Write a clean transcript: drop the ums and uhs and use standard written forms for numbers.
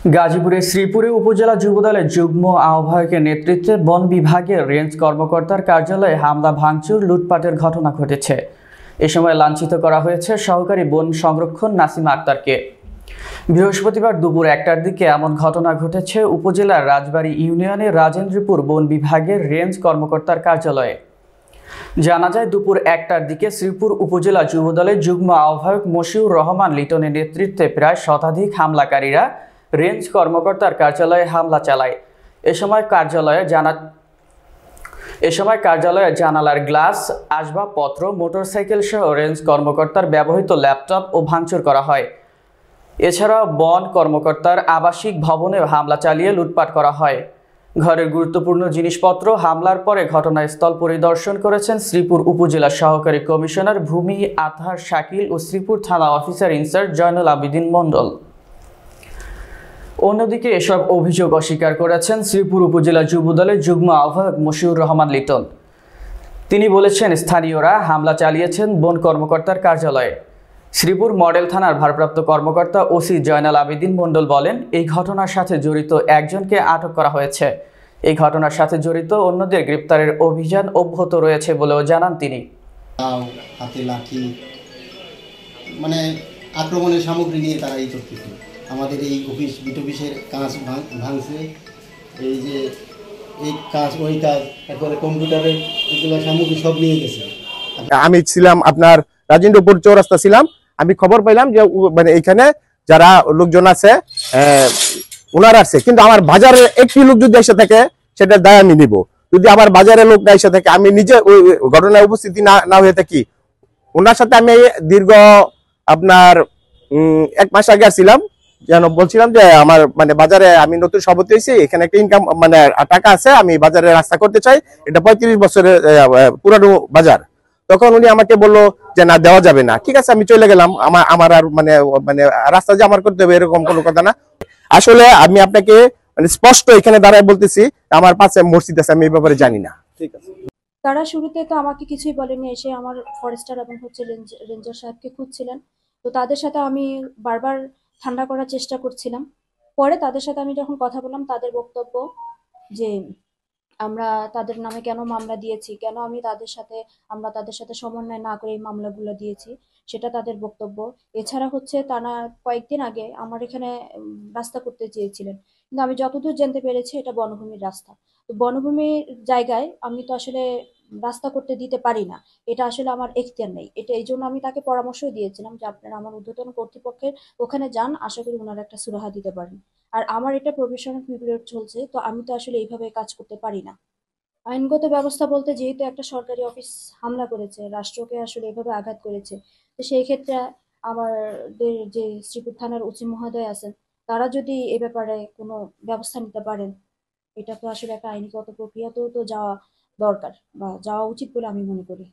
গাজীপুরের শ্রীপুরে উপজেলা যুবদলের যুগ্ম আহ্বায়কের নেতৃত্বে বন বিভাগের রেঞ্জ কর্মকর্তার কার্যালয়ে হামলা ভাঙচুর লুটপাটের ঘটনা ঘটেছে। এ সময় লাঞ্ছিত করা হয়েছে সহকারী বন সংরক্ষণ নাসিমা আক্তারকে। বৃহস্পতিবার দুপুর 1টার দিকে এমন ঘটনা ঘটেছে উপজেলার রাজবাড়ী ইউনিয়নের রাজেন্দ্রপুর বন বিভাগের রেঞ্জ কর্মকর্তার কার্যালয়ে। জানা যায়, দুপুর 1টার দিকে শ্রীপুর উপজেলা যুবদলের যুগ্ম আহ্বায়ক মশিউর রহমান লিটনের নেতৃত্বে প্রায় শতাধিক হামলাকারীরা রেঞ্জ কর্মকর্তার কার্যালয়ে হামলা চালায়। এ সময় কার্যালয়ে জানালার গ্লাস, আসবাবপত্র, মোটরসাইকেল সহ রেঞ্জ কর্মকর্তার ব্যবহৃত ল্যাপটপ ও ভাঙচুর করা হয়। এছাড়াও বন কর্মকর্তার আবাসিক ভবনেও হামলা চালিয়ে লুটপাট করা হয়। ঘরের গুরুত্বপূর্ণ জিনিসপত্র হামলার পরে ঘটনাস্থল পরিদর্শন করেছেন শ্রীপুর উপজেলা সহকারী কমিশনার ভূমি আতহার শাকিল ও শ্রীপুর থানা অফিসার ইনচার্জ জয়নুল আবেদিন মণ্ডল। অন্যদিকে এসব অভিযোগ অস্বীকার করেছেন শ্রীপুর উপজেলা যুবদলের যুগ্ম আহ্বায়ক মশিউর রহমান লিটন। তিনি বলেছেন, স্থানীয়রা হামলা চালিয়েছেন বন কর্মকর্তার কার্যালয়ে। শ্রীপুর মডেল থানার ভারপ্রাপ্ত কর্মকর্তা ওসি জয়নাল আবেদিন মণ্ডল বলেন, এই ঘটনার সাথে জড়িত একজনকে আটক করা হয়েছে। এই ঘটনার সাথে জড়িত অন্যদের গ্রেপ্তারের অভিযান অব্যাহত রয়েছে বলেও জানান তিনি। হাতে লাঠি মানে আক্রমণের সামগ্রী নিয়ে তারা এই করতেছে। আমাদের এই অফিসের কাজ ভাঙছে, এই যে এই কাজ ওই কাজ, তারপরে কম্পিউটারের এগুলো সামগ্রী সব নিয়ে গেছে। আমি ছিলাম আপনার রাজেন্দ্রপুর চৌরাস্তা ছিলাম। আমি খবর পাইলাম যে মানে এখানে যারা লোকজন আছে ওনারা আসছে, কিন্তু আমার বাজারে একটি লোক যদি এসে থাকে সেটার দায় আমি নিব। যদি আমার বাজারে লোক না এসে থাকে, আমি নিজে ওই ঘটনায় উপস্থিতি না হয়ে থাকি। ওনার সাথে আমি দীর্ঘ আপনার 1 মাস আগে আসছিলাম, যেন বলছিলাম যে আমার মানে বাজারে আমি নতুন সভাপতি হয়েছি, এখানে একটা ইনকাম মানে টাকা আছে, আমি বাজারে রাস্তা করতে চাই, এটা 35 বছরের পুরানো বাজার। তখন উনি আমাকে বললো যে না, দেওয়া যাবে না। ঠিক আছে, আমি চলে গেলাম। আমার আর মানে মানে রাস্তা যে আমার করতে হবে এরকম কোনো কথা না। আসলে আমি আপনাকে মানে স্পষ্ট এখানে দাঁড়ায় বলতেছি, আমার পাশে মসজিদ আছে, আমি এই ব্যাপারে জানি না। ঠিক আছে। তারা শুরুতে তো আমাকে কিছুই বলেনি, এসে আমার ফরেস্টার এবং রেঞ্জার সাহেবকে খুঁজছিলেন। তো তাদের সাথে আমি বারবার ঠান্ডা করার চেষ্টা করছিলাম। পরে তাদের সাথে আমি যখন কথা বললাম, তাদের বক্তব্য যে আমরা তাদের নামে কেন মামলা দিয়েছি, কেন আমরা তাদের সাথে সমন্বয় না করে এই মামলাগুলো দিয়েছি, সেটা তাদের বক্তব্য। এছাড়া হচ্ছে তারা কয়েকদিন আগে আমার এখানে রাস্তা করতে চেয়েছিলেন, কিন্তু আমি যতদূর জানতে পেরেছি এটা বনভূমির রাস্তা। তো বনভূমির জায়গায় আমি তো আসলে রাস্তা করতে দিতে পারি না, এটা আসলে আমার এখতিয়ার নেই। এটা এই জন্য আমি তাকে পরামর্শ দিয়েছিলাম যে আপনারা আমার ঊর্ধ্বতন কর্তৃপক্ষের ওখানে যান, আশা করি ওনারা একটা সুরাহা দিতে পারেন। আর আমার এটা প্রভিশনাল পিরিয়ড চলছে, তো আমি তো আসলে এইভাবে কাজ করতে পারি না। আইনগত ব্যবস্থা বলতে, যেহেতু একটা সরকারি অফিস হামলা করেছে, রাষ্ট্রকে আসলে এভাবে আঘাত করেছে, তো সেই ক্ষেত্রে আমাদের যে শ্রীপুর থানার ওসি মহোদয় আছেন, তারা যদি এ ব্যাপারে কোনো ব্যবস্থা নিতে পারেন, এটা তো আসলে একটা আইনগত প্রক্রিয়াতেও তো যাওয়া দরকার বা যাওয়া উচিত বলে আমি মনে করি।